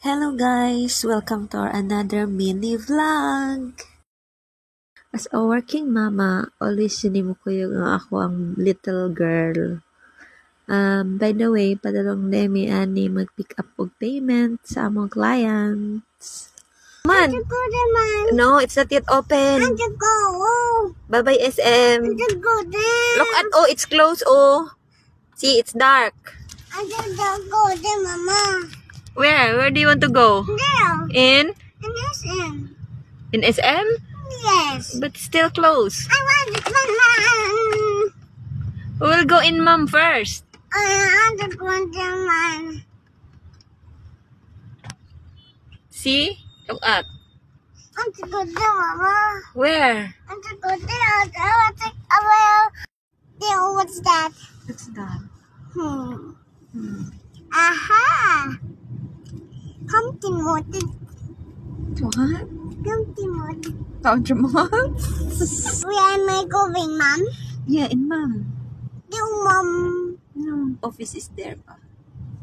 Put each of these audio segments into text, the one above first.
Hello guys! Welcome to another mini vlog! As a working mama, always sinimo ko yung ako ang little girl. By the way, padalong Demi ani mag-pick up og payment sa among clients. Man! No, it's not yet open. Bye-bye SM. Look at, oh, it's closed, oh. See, it's dark. I just don't go there, Mama. Where? Where do you want to go? There. In? In SM. In SM? Yes. But still closed. I want to go, Mom. We'll go in Mom first. I want to go there, Mom. See? Look at. I want to go there, Mama. Where? I want to go there. I want to go there. What's that? What's that? Aha. Come Timothy. What? Come Timothy. Country Mom? Where am I going, Mom? Yeah, in Mom. Do Mom. No, office is there pa.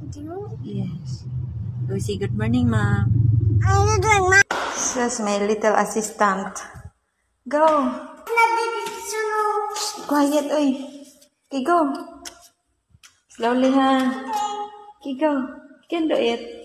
Do? Yes. Go say good morning, Mom. I'm doing Mom. This is my little assistant. Go. Quiet, oy. Okay, go. Slowly, ha. Okay, go. You can do it.